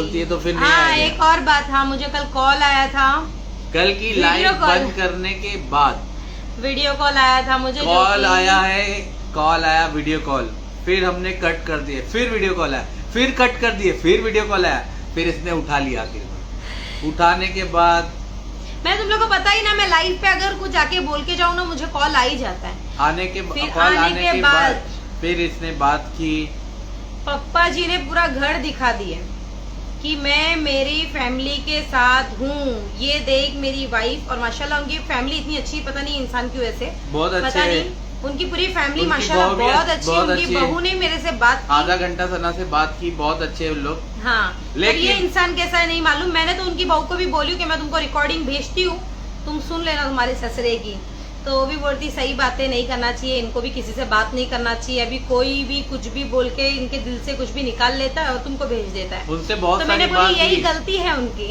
बोलती है तो फिर नहीं हाँ आएगा। एक और बात, हाँ मुझे कल कॉल आया था, कल की वीडियो लाइव कॉल। बंद करने के बाद वीडियो कॉल आया था मुझे, कॉल आया है, कॉल आया वीडियो कॉल, फिर हमने कट कर दिए, फिर वीडियो कॉल आया, फिर कट कर दिए, फिर वीडियो कॉल आया, फिर इसने उठा लिया। आखिर उठाने के बाद मैं तुम लोग को पता ही ना, मैं लाइव पे अगर कुछ जाके बोल के जाऊँ ना मुझे कॉल आ ही जाता है। आने के फिर कॉल आने के बाद फिर इसने बात की। पप्पा जी ने पूरा घर दिखा दिए कि मैं मेरी फैमिली के साथ हूँ, ये देख मेरी वाइफ, और माशाल्लाह उनकी फैमिली इतनी अच्छी, पता नहीं इंसान की वजह से बहुत पता अच्छे, नहीं, उनकी पूरी फैमिली उनकी माशाल्लाह बहू भी बहुत अच्छी, बहुत उनकी अच्छी बहू ने मेरे से बात की, आधा घंटा सना से बात की, बहुत अच्छे हैं उन लोग। हाँ लेकिन ये इंसान कैसा है नहीं मालूम। मैंने तो उनकी बहू को भी बोली कि मैं तुमको रिकॉर्डिंग भेजती हूँ, तुम सुन लेना तुम्हारे ससुरे की, तो वो भी बोलती सही बातें नहीं करना चाहिए, इनको भी किसी से बात नहीं करना चाहिए, अभी कोई भी कुछ भी बोल के इनके दिल से कुछ भी निकाल लेता है और तुमको भेज देता है। उनसे बहुत तो सारी मैंने बात बोली यही हुई, गलती है उनकी।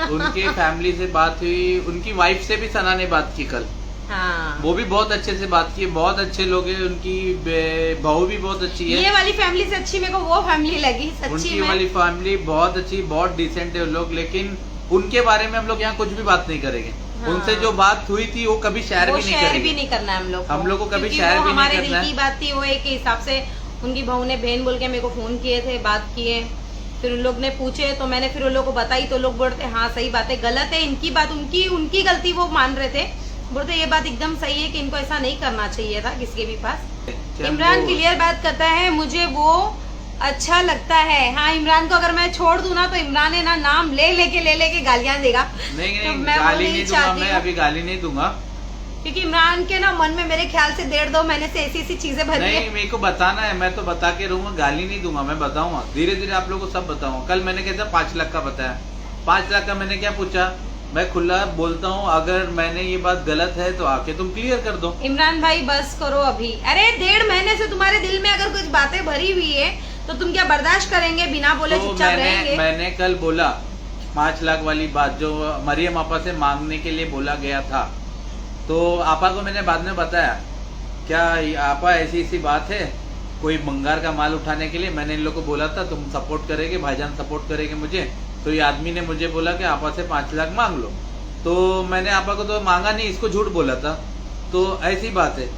उनके फैमिली से बात हुई, उनकी वाइफ से भी सना ने बात की कल, हाँ वो भी बहुत अच्छे से बात की, बहुत अच्छे लोग हैं, उनकी बहू भी बहुत अच्छी है। ये वाली फैमिली से अच्छी मेरे को वो फैमिली लगी सच्ची उनकी में। वाली फैमिली बहुत अच्छी, बहुत डिसेंट है उन लोग, लेकिन उनके बारे में हम लोग यहाँ कुछ भी बात नहीं करेंगे। हाँ। उनसे जो बात हुई थी वो कभी शेयर भी नहीं करेंगे, भी नहीं करना है हम लोग को कभी क्योंकि शेयर वो भी नहीं हमारे करना दिल की है। बात थी, वो एक हिसाब से उनकी बहू ने बहन बोल के मेरे को फोन किए थे, बात किए, फिर उन लोग ने पूछे तो मैंने फिर उन लोग को बताई, तो लोग बोलते हाँ सही बात है, गलत है इनकी बात, उनकी गलती वो मान रहे थे, बोलते ये बात एकदम सही है कि इनको ऐसा नहीं करना चाहिए था किसी के भी पास। इमरान क्लियर बात करता है, मुझे वो अच्छा लगता है। हाँ इमरान को अगर मैं छोड़ दूं ना तो इमरान है ना नाम ले लेके गालियां देगा। नहीं तो नहीं, मैं वो गाली नहीं नहीं दूंगा, चाहती मैं हूँ। अभी गाली नहीं दूंगा, क्योंकि इमरान के ना मन में मेरे ख्याल से 1.5-2 महीने से ऐसी चीजें भरी नहीं है। मेरे को बताना है, मैं तो बता के रहूंगा, गाली नहीं दूंगा, मैं बताऊंगा धीरे धीरे आप लोगों को सब बताऊंगा। कल मैंने कैसा 5 लाख का बताया, 5 लाख का मैंने क्या पूछा, मैं खुला बोलता हूँ, अगर मैंने ये बात गलत है तो आके तुम क्लियर कर दो। इमरान भाई बस करो अभी, अरे 1.5 महीने से तुम्हारे दिल में अगर कुछ बातें भरी हुई है तो तुम क्या बर्दाश्त करेंगे, बिना बोले तो चुपचाप रहेंगे? मैंने कल बोला 5 लाख वाली बात जो मरियम आपा से मांगने के लिए बोला गया था, तो आपा को मैंने बाद में बताया, क्या आपा ऐसी ऐसी बात है, कोई बंगार का माल उठाने के लिए मैंने इन लोग को बोला था तुम सपोर्ट करेंगे, भाईजान सपोर्ट करेंगे मुझे, तो ये आदमी ने मुझे बोला कि आपा से 5 लाख मांग लो, तो मैंने आपा को तो मांगा नहीं, इसको झूठ बोला था, तो ऐसी बात है।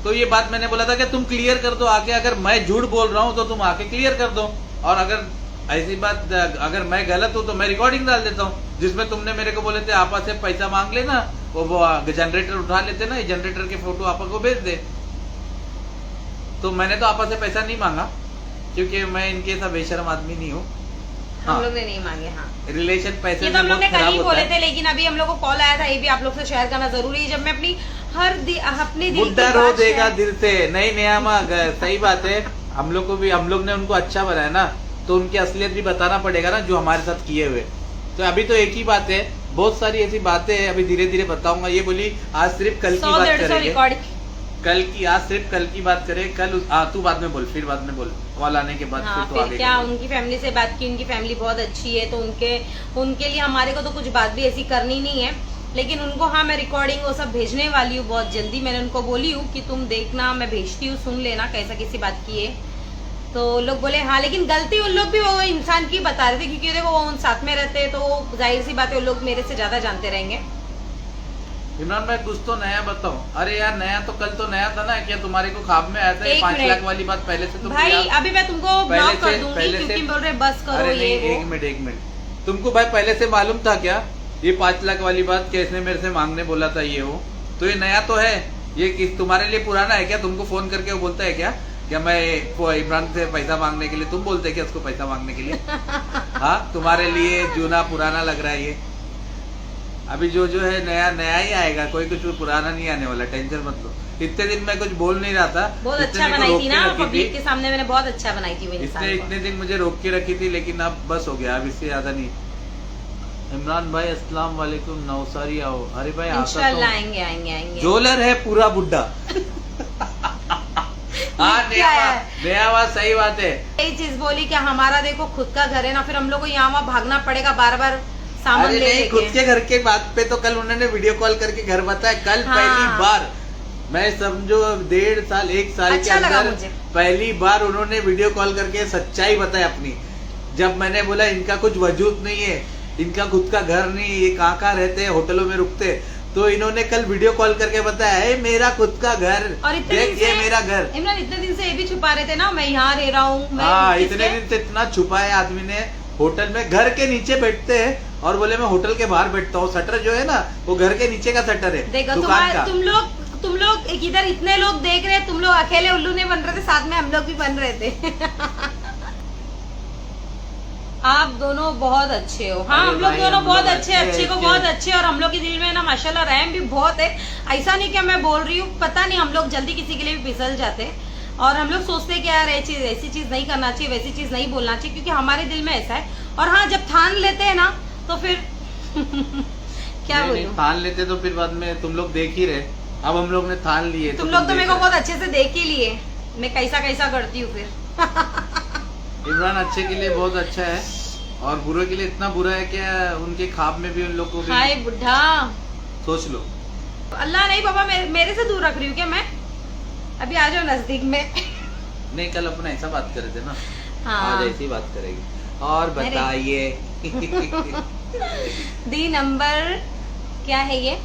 तो ये बात मैंने बोला था कि तुम क्लियर कर दो आके, अगर मैं झूठ बोल रहा हूँ तो तुम आके क्लियर कर दो, और अगर ऐसी बात अगर मैं गलत हूँ तो मैं रिकॉर्डिंग डाल देता हूँ जिसमें तुमने मेरे को बोले थे आपा से पैसा मांग लेना, वो जनरेटर उठा लेते ना, ये जनरेटर के फोटो आपा को भेज दे। तो मैंने तो आपा से पैसा नहीं मांगा क्योंकि मैं इनके ऐसा बेशर्म आदमी नहीं हूँ। हम लोग ने नहीं मांगे। हाँ रिलेशन पैसे ये तो हम लोग ने बहुत कल खराब ही होता बोले है। थे, लेकिन अभी हम लोग को कॉल आया था, ये भी आप लोग से शेयर करना जरूरी है। जब मैं अपनी अपने दिल की बुड्ढा रो बात देगा शेयर- दिल से, नहीं नियामा सही बात है। हम लोग को भी, हम लोग ने उनको अच्छा बनाया ना, तो उनकी असलियत भी बताना पड़ेगा ना, जो हमारे साथ किए हुए। तो अभी तो एक ही बात है, बहुत सारी ऐसी बातें हैं, अभी धीरे धीरे बताऊंगा। ये बोली आज सिर्फ कल की 100 बात 150 करेंगे, रिकॉर्डिंग कल की, आज सिर्फ कल की बात करें। कल तू बाद में बोल, फिर बाद में बोल, कॉल आने के बाद हाँ फिर तो फिर आगे क्या, का बोल। उनकी फैमिली से बात की, उनकी फैमिली बहुत अच्छी है, तो उनके लिए हमारे को तो कुछ बात भी ऐसी करनी नहीं है, लेकिन उनको हाँ मैं रिकॉर्डिंग वो सब भेजने वाली हूँ बहुत जल्दी। मैंने उनको बोली हूँ कि तुम देखना, मैं भेजती हूँ, सुन लेना कैसा किसी बात की है। तो लोग बोले हाँ, लेकिन गलती उन लोग भी वो इंसान की बता रहे थे, क्योंकि देखो वो उन साथ में रहते हैं, तो जाहिर सी बात है उन लोग मेरे से ज्यादा जानते रहेंगे। इमरान भाई कुछ तो नया बताओ। अरे यार नया तो कल तो नया था ना, क्या तुम्हारे को ख्वाब में आया था? 5 लाख वाली बात पहले से तुम भाई अभी मैं तुमको ब्लॉक कर दूंगी पहले क्योंकि से- बोल रहे बस करो अरे ये नहीं, वो। एक मिनट, तुमको भाई पहले से मालूम था क्या ये 5 लाख वाली बात, कैसे मेरे से मांगने बोला था ये वो? तो ये नया तो है, ये तुम्हारे लिए पुराना है क्या? तुमको फोन करके वो बोलता है क्या मैं इमरान से पैसा मांगने के लिए, तुम बोलते क्या उसको पैसा मांगने के लिए? हाँ, तुम्हारे लिए जूना पुराना लग रहा है ये। अभी जो है नया नया ही आएगा, कोई कुछ पुराना नहीं आने वाला, टेंशन मत लो। इतने दिन मैं कुछ बोल नहीं रहा था, बहुत इतने अच्छा दिन को बनाई रोक थी के ना रखी पब्लिक थी। के सामने, मैंने बहुत अच्छा बनाई थी वो इसने इंसान को। इतने दिन मुझे रोक के रखी थी, लेकिन अब बस हो गया, अब इससे ज्यादा नहीं। इमरान भाई अस्सलाम वालेकुम, नवसारी आओ। अरे भाई आता इंशाल्लाह तो आएंगे आएंगे आएंगे। जोलर है पूरा बुड्ढा। हाँ क्या है? नया बात, सही बात है। यही चीज बोली कि हमारा देखो खुद का घर है ना, फिर हम लोग को यहाँ वहाँ भागना पड़ेगा बार बार सामान अरे ले नहीं, खुद लेके। के घर के बात पे तो कल उन्होंने वीडियो कॉल करके घर बताया। कल हाँ। पहली बार, मैं समझो 1.5 साल 1 साल अच्छा के लगा अंदर मुझे। पहली बार उन्होंने वीडियो कॉल करके सच्चाई बताई अपनी। जब मैंने बोला इनका कुछ वजूद नहीं है, इनका खुद का घर नहीं, ये कहाँ रहते हैं, होटलों में रुकते, तो इन्होंने कल वीडियो कॉल करके बताया है मेरा खुद का घर, और इतने देख दिन से ये मेरा घर। इमरान इतने दिन से ये भी छुपा रहे थे ना, मैं यहाँ रह रहा हूँ। हाँ, इतने दिन से इतना छुपा है आदमी ने। होटल में घर के नीचे बैठते हैं और बोले मैं होटल के बाहर बैठता हूँ। शटर जो है ना वो घर के नीचे का शटर है, देखो दुकान का। तुम लोग इधर इतने लोग देख रहे हैं, तुम लोग अकेले उल्लू नहीं बन रहे थे, साथ में हम लोग भी बन रहे थे। आप दोनों बहुत अच्छे हो। हाँ, हम लोग दोनों बहुत अच्छे को बहुत अच्छे, और हम लोग के दिल में ना माशाल्लाह रहम भी बहुत है। ऐसा नहीं कि मैं बोल रही हूँ, पता नहीं हम लोग जल्दी किसी के लिए भी फिसल जाते हैं, और हम लोग सोचते हैं कि यार ऐसी चीज नहीं करना चाहिए, वैसी चीज नहीं बोलना चाहिए, क्योंकि हमारे दिल में ऐसा है। और हाँ, जब ठान लेते हैं ना तो फिर क्या बोलूं, ठान लेते तो फिर बाद में तुम लोग देख ही रहे। अब हम लोग ने ठान लिए, तुम लोग तो मेरे को बहुत अच्छे से देख ही लिए, मैं कैसा कैसा करती हूँ फिर। इमरान अच्छे के लिए बहुत अच्छा है और बुरे के लिए इतना बुरा है कि उनके ख्वाब में भी उन लोग को भी। हाय बुढ़ा, सोच लो। अल्लाह नहीं बाबा, मेरे से दूर रख रही हूँ क्या मैं? अभी आ जाओ नजदीक में। नहीं, कल अपना ऐसा बात कर रहे थे ना। हाँ, आज ऐसी बात करेगी। और बताइए। दी नंबर क्या है ये?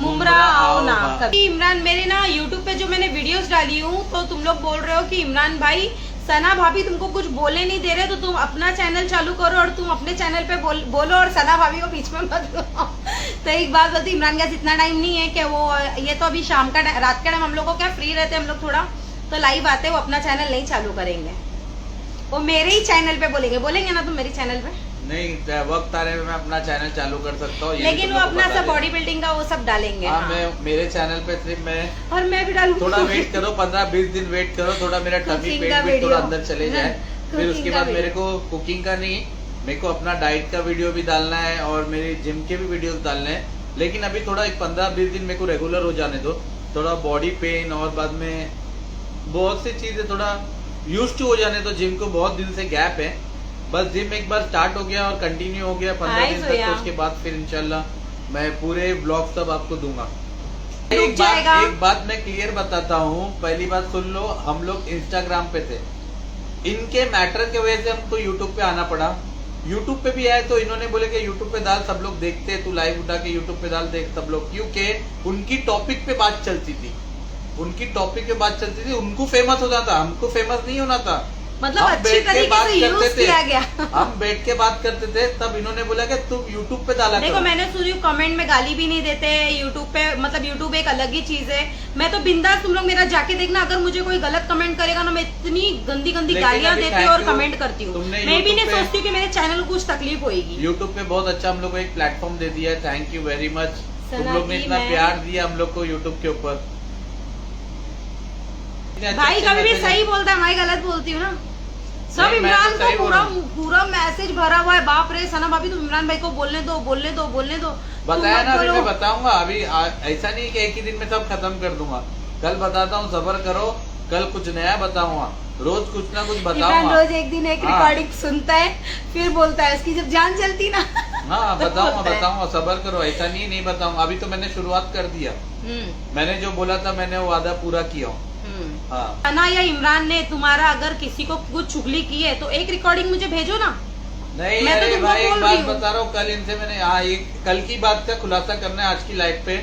मुमरा आओ ना कभी। इमरान, मेरे ना यूट्यूब पे जो मैंने वीडियोस डाली हूँ, तो तुम लोग बोल रहे हो कि इमरान भाई सना भाभी तुमको कुछ बोलने नहीं दे रहे, तो तुम अपना चैनल चालू करो और तुम अपने चैनल पे बोलो और सना भाभी को बीच में मत लो। तो एक बात बोलती, इमरान का इतना टाइम नहीं है कि वो, ये तो अभी शाम का रात का टाइम हम लोग को क्या फ्री रहते हैं हम लोग थोड़ा, तो लाइव आते, वो अपना चैनल नहीं चालू करेंगे, वो मेरे ही चैनल पे बोलेंगे ना तुम मेरे चैनल पे? नहीं, वक्त आ रहे मैं अपना चैनल चालू कर सकता हूँ, लेकिन वो अपना सब बॉडी बिल्डिंग का वो सब डालेंगे। हाँ, मैं मेरे चैनल पे सिर्फ मैं, और मैं भी डालूंगी। थोड़ा वेट करो, 15-20 दिन वेट करो, थोड़ा मेरा टमी पेट भी थोड़ा अंदर चले जाए, फिर उसके बाद मेरे को कुकिंग का नहीं, मेरे को अपना डाइट का वीडियो भी डालना है और मेरे जिम के भी वीडियोस डालने हैं। लेकिन अभी थोड़ा 15-20 दिन मेरे को रेगुलर हो जाने दो, थोड़ा बॉडी पेन और बाद में बहुत सी चीजें थोड़ा यूज टू हो जाने दो। जिम को बहुत दिन से गैप है, बस जिम एक बार स्टार्ट हो गया और कंटिन्यू हो गया 15 दिन तक, तो उसके बाद फिर इंशाल्लाह मैं पूरे ब्लॉग सब आपको दूंगा। एक बात मैं क्लियर बताता हूँ, पहली बात सुन लो, हम लोग इंस्टाग्राम पे थे, इनके मैटर के वजह से हमको यूट्यूब पे आना पड़ा। यूट्यूब पे भी आए तो इन्होंने बोले कि यूट्यूब पे डाल, सब लोग देखते हैं, तू लाइव उठा के यूट्यूब पे डाल, देख सब लोग, क्योंकि उनकी टॉपिक पे बात चलती थी, उनकी टॉपिक पे बात चलती थी, उनको फेमस होना था, हमको फेमस नहीं होना था। मतलब अच्छी तरीके से यूज किया गया। हम बैठ के बात करते थे, तब इन्होंने बोला कि तुम यूट्यूब पे डाला देखो, मैंने सुनी कमेंट में गाली भी नहीं देते यूट्यूब पे, मतलब यूट्यूब एक अलग ही चीज है। मैं तो बिंदास, तुम लोग मेरा जाके देखना, अगर मुझे कोई गलत कमेंट करेगा ना, मैं इतनी गंदी गंदी गालियां देती हूँ और कमेंट करती हूँ। मैं भी नहीं सोचती कि मेरे चैनल को कुछ तकलीफ होगी। यूट्यूब पे बहुत अच्छा हम लोग को एक प्लेटफॉर्म दे दिया है, थैंक यू वेरी मच। तुम लोग ने इतना प्यार दिया हम लोग को यूट्यूब के ऊपर। भाई कभी भी सही बोलता है, मैं गलत बोलती हूँ ना। सब इमरान को पूरा मैसेज भरा हुआ है, बाप रे सना भाभी तुम इमरान भाई को बोलने दो। बताया ना, अभी मैं बताऊंगा, अभी ऐसा नहीं कि एक ही दिन में सब खत्म कर दूंगा, कल बताता हूँ, सब्र करो, कल कुछ नया बताऊंगा, रोज कुछ ना कुछ बताऊंगा। रोज एक दिन एक रिकॉर्डिंग सुनता है, फिर बोलता है, उसकी जब जान चलती ना। हाँ, बताऊंगा, सब्र करो, ऐसा नहीं बताऊंगा। अभी तो मैंने शुरुआत कर दिया, मैंने जो बोला था मैंने वो वादा पूरा किया हूँ। सना या इमरान ने तुम्हारा अगर किसी को कुछ चुगली की है तो एक रिकॉर्डिंग मुझे भेजो ना। नहीं, मैं तो भाई एक बात बता रहा हूँ, कल इनसे मैंने कल की बात का खुलासा करना है आज की लाइव पे।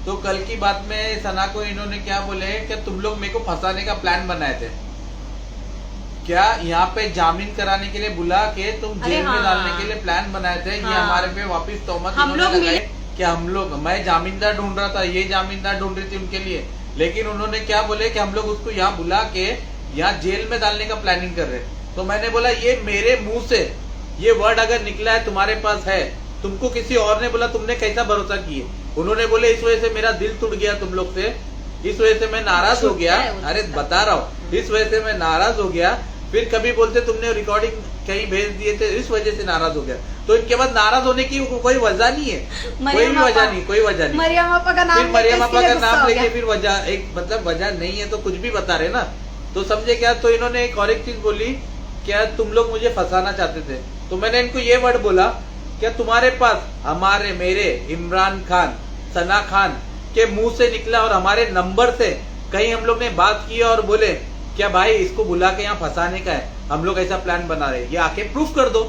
तो कल की बात में सना को इन्होंने क्या बोले कि तुम लोग मेरे को फंसाने का प्लान बनाए थे क्या, यहाँ पे जामीन कराने के लिए बुला के तुम जेल में डालने के लिए प्लान बनाए थे। ये हमारे पे वापिस तोहमत लगाए कि हम लोग, मैं जामीनदार ढूंढ रहा था, ये जामीनदार ढूंढ रही थी उनके लिए, लेकिन उन्होंने क्या बोले कि हम लोग उसको यहाँ बुला के यहाँ जेल में डालने का प्लानिंग कर रहे। तो मैंने बोला ये मेरे मुंह से ये वर्ड अगर निकला है, तुम्हारे पास है, तुमको किसी और ने बोला, तुमने कैसा भरोसा किए। उन्होंने बोले इस वजह से मेरा दिल टूट गया तुम लोग से, इस वजह से मैं नाराज हो गया। अरे बता रहा हूँ, इस वजह से मैं नाराज हो गया। फिर कभी बोलते तुमने रिकॉर्डिंग कहीं भेज दिए थे, इस वजह से नाराज हो गया। तो इनके बाद नाराज होने की कोई वजह नहीं है, कोई भी वजह नहीं, कोई वजह नहीं। मरियम आपा का नाम, फिर मरियम आपा का नाम लेके फिर वजह, एक मतलब वजह नहीं है तो कुछ भी बता रहे ना, तो समझे क्या। तो इन्होंने एक और एक चीज बोली, क्या तुम लोग मुझे फंसाना चाहते थे। तो मैंने इनको ये वर्ड बोला, क्या तुम्हारे पास हमारे मेरे इमरान खान सना खान के मुंह से निकला और हमारे नंबर से कहीं हम लोग ने बात की और बोले क्या भाई इसको बुला के यहाँ फंसाने का है। हम लोग ऐसा प्लान बना रहे हैं, ये आके प्रूफ कर दो,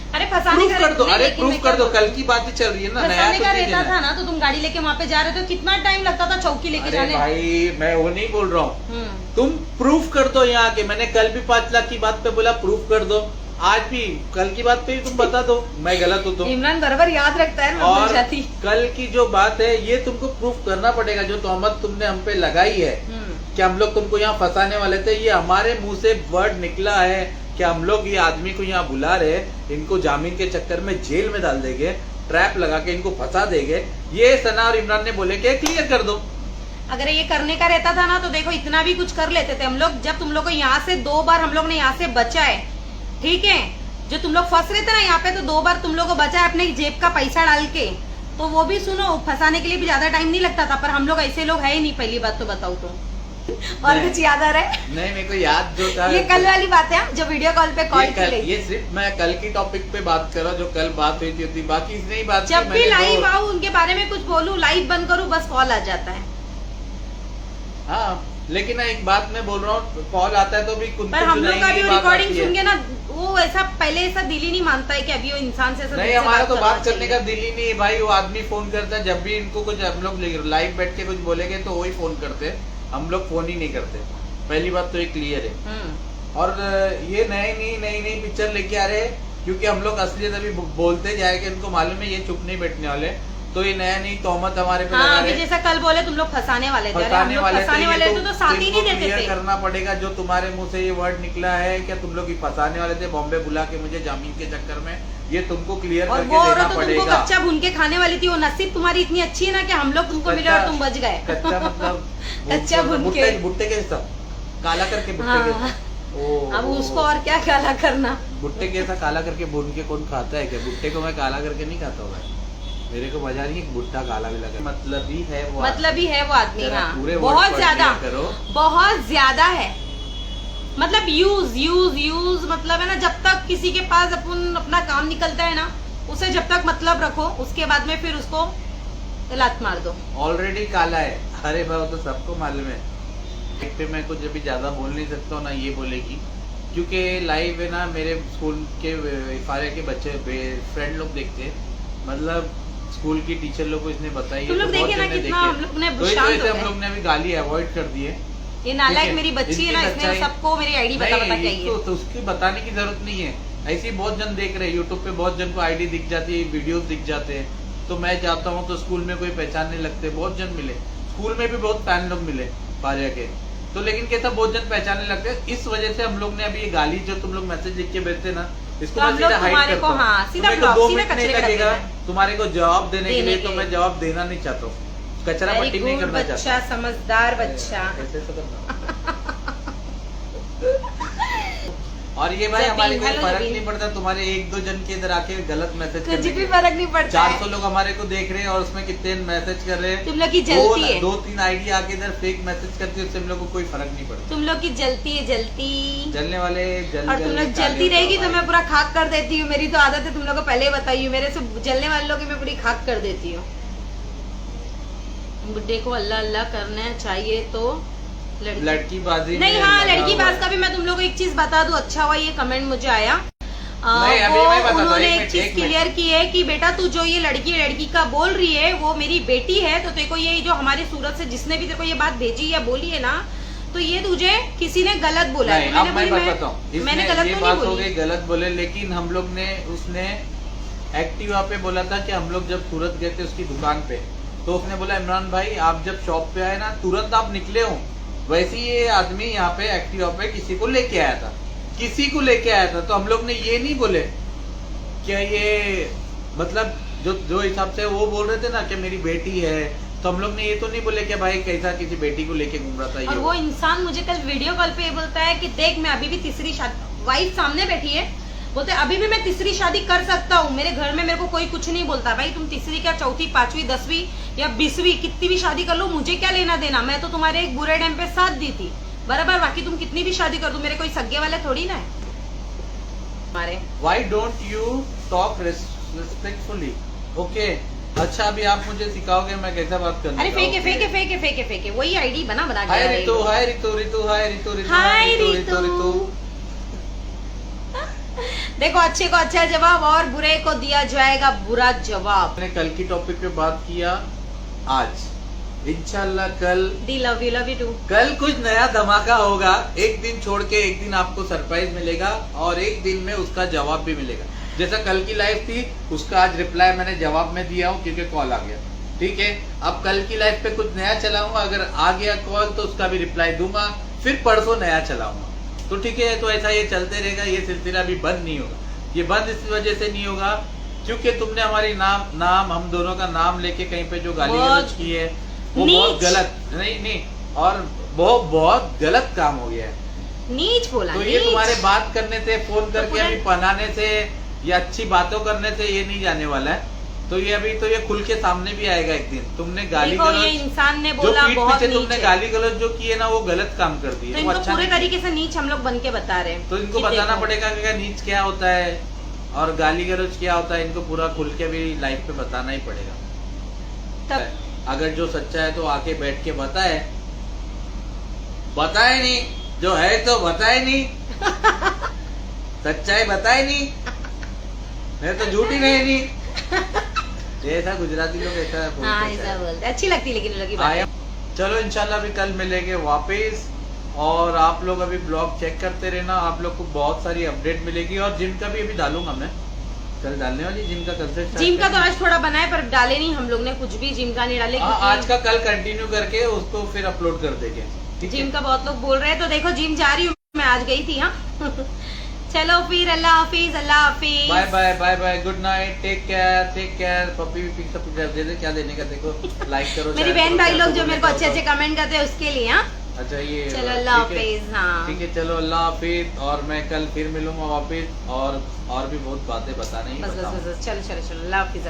अरे फंसाने प्रूफ का कर दो, नहीं, अरे लेकिन प्रूफ मैं कर दो, क्या कल की बात ही चल रही है ना, नया फंसाने तो का चीज़ रहता है था ना। ना, तो तुम गाड़ी लेके वहाँ पे जा रहे थे, कितना टाइम लगता था चौकी लेके अरे जाने। भाई मैं वो नहीं बोल रहा हूँ, तुम प्रूफ कर दो यहाँ के, मैंने कल भी 5 लाख की बात पे बोला प्रूफ कर दो, आज भी कल की बात पे भी तुम बता दो मैं गलत हूँ तो। इमरान बराबर याद रखता है, मैं भूल और जाती। कल की जो बात है ये तुमको प्रूफ करना पड़ेगा, जो तोहमत तुमने हम पे लगाई है कि हम लोग तुमको यहाँ फंसाने वाले थे, ये हमारे मुंह से वर्ड निकला है कि हम लोग ये आदमी को यहाँ बुला रहे, इनको जामीन के चक्कर में जेल में डाल देंगे, ट्रैप लगा के इनको फंसा देंगे, ये सना और इमरान ने बोले कि क्लियर कर दो। अगर ये करने का रहता था ना तो देखो इतना भी कुछ कर लेते थे हम लोग। जब तुम लोग को यहाँ से 2 बार हम लोग ने यहाँ से बचाए, ठीक है, जो तुम लोग फंस रहे थे ना यहाँ पे, तो 2 बार तुम लोग को बचाए अपने जेब का पैसा डाल के, तो वो भी सुनो, फंसाने के लिए भी ज्यादा टाइम नहीं लगता था, पर हम लोग ऐसे लोग है ही नहीं, पहली बात तो बताओ तो। और कुछ याद आ रहा है? नहीं मेरे को याद जो था ये कल वाली बात है जो वीडियो कॉल पे कॉल की गई। ये सिर्फ मैं कल की टॉपिक पे बात कर रहा हूँ, जो कल बात हुई थी, बाकी इसने ही बात जब भी लाइव आऊँ उनके बारे में कुछ बोलूं, लाइव बंद करूँ, बस कॉल आ जाता है। हाँ लेकिन मैं एक बात मैं बोल रहा हूँ, कॉल आता है तो भी कुछ पर हम लोग का भी रिकॉर्डिंग सुन के ना, वो ऐसा पहले ऐसा दिल ही नहीं मानता है कि अभी वो इंसान से ऐसा नहीं, हमारा तो बात करने का दिल ही नहीं है भाई। वो आदमी फोन करता है जब भी इनको कुछ, हम लोग लाइव बैठ के कुछ बोलेंगे तो वही फोन करते, हम लोग फोन ही नहीं करते, पहली बात तो ये क्लियर है। और ये नई पिक्चर लेके आ रहे हैं, क्योंकि हम लोग असलियत अभी बोलते जाएंगे, इनको मालूम है ये चुप नहीं बैठने वाले, तो ये नई तोहमत हमारे पे लगा रहे हैं। जैसा कल बोले तुम लोग फंसाने वाले थे, फंसाने वाले थे तो साथ ही नहीं देते क्लियर थे। करना पड़ेगा, जो तुम्हारे मुंह से ये वर्ड निकला है क्या तुम लोग फंसाने वाले थे, बॉम्बे बुला के मुझे जामीन के चक्कर में, ये तुमको क्लियर और करके वो देना औरत तो तुमको पड़ेगा। कच्चा भून के खाने वाली थी, वो नसीब तुम्हारी इतनी अच्छी है ना कि हम लोग तुमको मिले और तुम बच गए। कच्चा मतलब कच्चा भून के, भुट्टे के सब काला करके, भुट्टे के अब उसको और क्या काला करना। भुट्टे के ऐसा काला करके भून के कौन खाता है क्या? भुट्टे को मैं काला करके नहीं खाता हूँ, मेरे को मजा नहीं है भुट्टा काला भी लगा। मतलब ही है वो आदमी, हाँ, पूरे बहुत ज्यादा, करो, बहुत ज्यादा है। मतलब यूज मतलब है ना, जब तक किसी के पास अपना काम निकलता है ना, उसे जब तक मतलब रखो, उसके बाद में फिर उसको लात मार दो। ऑलरेडी काला है, अरे भाई तो सबको मालूम है। पे मैं कुछ अभी ज्यादा बोल नहीं सकता हूँ ना, ये बोलेगी क्योंकि लाइव है ना, मेरे स्कूल के फारे के बच्चे फ्रेंड लोग देखते हैं, मतलब स्कूल की टीचर लोग को इसने बताई है, लोग देखे ना कितना हम लोग ने शांत हो गए। हम लोग ने अभी गाली अवॉइड कर दी है। ये नालायक मेरी बच्ची है ना, इसने सबको मेरी आईडी बता के आई है। तो उसकी बताने की जरूरत नहीं है, ऐसी बहुत जन देख रहे हैं यूट्यूब पे, बहुत जन को आईडी दिख जाती है, वीडियोस दिख जाते हैं। तो मैं जाता हूँ तो स्कूल में कोई पहचानने लगते, बहुत जन मिले, स्कूल में भी बहुत फैन लोग मिले पारिया के, तो लेकिन कैसा बहुत जन पहचानने लगते हैं। इस वजह से हम लोग ने अभी ये गाली जो तुम लोग मैसेज लिख के भेजते ना, इसको मैं सीधा हाइड करता हूं। सीधा 2 मिनट नहीं लगेगा तुम्हारे को जवाब देने के लिए, तो मैं जवाब देना नहीं चाहता हूँ, कचरा पट्टी नहीं करना चाहता। समझदार बच्चा। ऐसे तो करना। और ये भाई हमारे कोई फर्क नहीं पड़ता, तुम्हारे 1-2 जन के इधर आके गलत मैसेज कुछ भी फर्क नहीं पड़ता। 400 लोग हमारे को देख रहे हैं और उसमें कितने मैसेज कर रहे हैं। तुम लोग की जलती है, 2-3 आईडी आके इधर फेक मैसेज करती है, उससे हम लोग को कोई फर्क नहीं पड़ता। तुम लोग की जलती है, जलने वाले और तुम लोग जलती रहेगी तो मैं पूरा खाक कर देती हूँ। मेरी तो आदत है, तुम लोग को पहले ही बताई हूँ, मेरे से जलने वाले लोग मैं पूरी खाक कर देती हूँ। बुड्ढे को अल्लाह अल्लाह करना चाहिए तो लड़की बाजी नहीं। हाँ, लड़की बाज का भी मैं तुम लोग को एक चीज बता दूं, अच्छा हुआ ये कमेंट मुझे आया। उन्होंने एक चीज क्लियर की है कि बेटा तू जो ये लड़की का बोल रही है वो मेरी बेटी है, तो तेरे को ये जो हमारे सूरत से जिसने भी तेरे को ये बात भेजी या बोली है ना, तो ये तुझे किसी ने गलत बोला है। मैंने गलत तो नहीं बोली, गलत बोले, लेकिन हम लोग ने उसने एक्टिवा पे बोला था कि हम लोग जब सूरत गए थे उसकी दुकान पे, तो उसने बोला इमरान भाई आप जब शॉप पे आए ना तुरंत आप निकले हो, वैसे ये आदमी यहाँ पे एक्टिवा पे किसी को लेके आया था, तो हम लोग ने ये नहीं बोले क्या ये मतलब जो हिसाब से वो बोल रहे थे ना कि मेरी बेटी है, तो हम लोग ने ये तो नहीं बोले कि भाई कैसा किसी बेटी को लेके घूम रहा था। और वो इंसान मुझे कल वीडियो कॉल पे बोलता है कि देख मैं अभी भी तीसरी शादी, वाइफ सामने बैठी है, बोलते अभी भी मैं तीसरी शादी कर सकता हूँ, मेरे घर में मेरे को कोई कुछ नहीं बोलता। भाई तुम तीसरी क्या, चौथी, 5वीं, 10वीं या 20वीं कितनी भी शादी कर लो, मुझे क्या लेना देना, मैं तो तुम्हारे एक बुरे टाइम पे साथ दी थी बराबर, बाकी तुम कितनी भी शादी कर दो, मेरे कोई सगे वाले थोड़ी ना है हमारे। Why don't you talk respectfully? Okay. अच्छा अभी आप मुझे सिखाओगे मैं कैसा बात करना। अरे फेंके वही आईडी बना हाय रितु देखो अच्छे को अच्छा जवाब और बुरे को दिया जाएगा बुरा जवाब। मैंने कल की टॉपिक पे बात किया, आज इंशाल्लाह कल दी लव यू टू। कल कुछ नया धमाका होगा। एक दिन छोड़ के एक दिन आपको सरप्राइज मिलेगा और एक दिन में उसका जवाब भी मिलेगा। जैसा कल की लाइव थी उसका आज रिप्लाई मैंने जवाब में दिया हूँ क्योंकि कॉल आ गया। ठीक है, अब कल की लाइव पे कुछ नया चलाऊंगा, अगर आ गया कॉल तो उसका भी रिप्लाई दूंगा, फिर परसों नया चलाऊंगा। तो ठीक है, तो ऐसा ये चलते रहेगा, ये सिलसिला भी बंद नहीं होगा। ये बंद इस वजह से नहीं होगा क्योंकि तुमने हमारी नाम हम दोनों का नाम लेके कहीं पे जो गाली गलौज की है वो बहुत गलत नहीं और बहुत गलत काम हो गया है। नीच बोला। तो ये तुम्हारे बात करने से, फोन करके अभी पढ़ाने से या अच्छी बातों करने से ये नहीं जाने वाला है। तो ये अभी तो ये खुल के सामने भी आएगा एक दिन। तुमने गाली गलौज, ये इंसान ने बोला बहुत नीच तुमने गाली गलौज जो की है ना वो गलत काम कर दी है। तो इनको पूरे तरीके से नीच हम लोग बन के बता रहे हैं। तो इनको बताना पड़ेगा कि नीच क्या होता है और गाली गलौज क्या होता है। इनको पूरा खुल के भी लाइव पे बताना ही पड़ेगा। तब अगर जो सच्चा है तो आके बैठ के बताए नहीं, जो है तो बताए नहीं, सच्चाई बताए नहीं, मैं तो झूठी नहीं। ऐसा गुजराती लोग ऐसा बोलते, अच्छी लगती लेकिन लगी बात। चलो इंशाल्लाह भी कल मिलेंगे वापस। और आप लोग अभी ब्लॉग चेक करते रहना, आप लोग को बहुत सारी अपडेट मिलेगी। और जिम का भी अभी डालूंगा मैं, कल डालने वाली जिम का। कल से जिम का तो आज थोड़ा बना है पर डाले नहीं हम लोग ने, कुछ भी जिम का नहीं डाले। आज का कल कंटिन्यू करके उसको फिर अपलोड कर देंगे। जिम का बहुत लोग बोल रहे हैं तो देखो जिम जा रही हूँ मैं, आज गई थी। हाँ चलो फिर अल्लाह हाफिज। Bye bye good night, take care. Puppy भी पिक दे दे, क्या देने का देखो, लाइक करो। मेरी बहन भाई लोग जो मेरे को अच्छे कमेंट करते हैं उसके लिए। हाँ अच्छा ये चलो अल्लाह हाफिज। हाँ ठीक है, चलो अल्लाह हाफिज। और मैं कल फिर मिलूंगा वापिस और भी बहुत बातें बताने ही बस चलो अल्लाह हाफिज।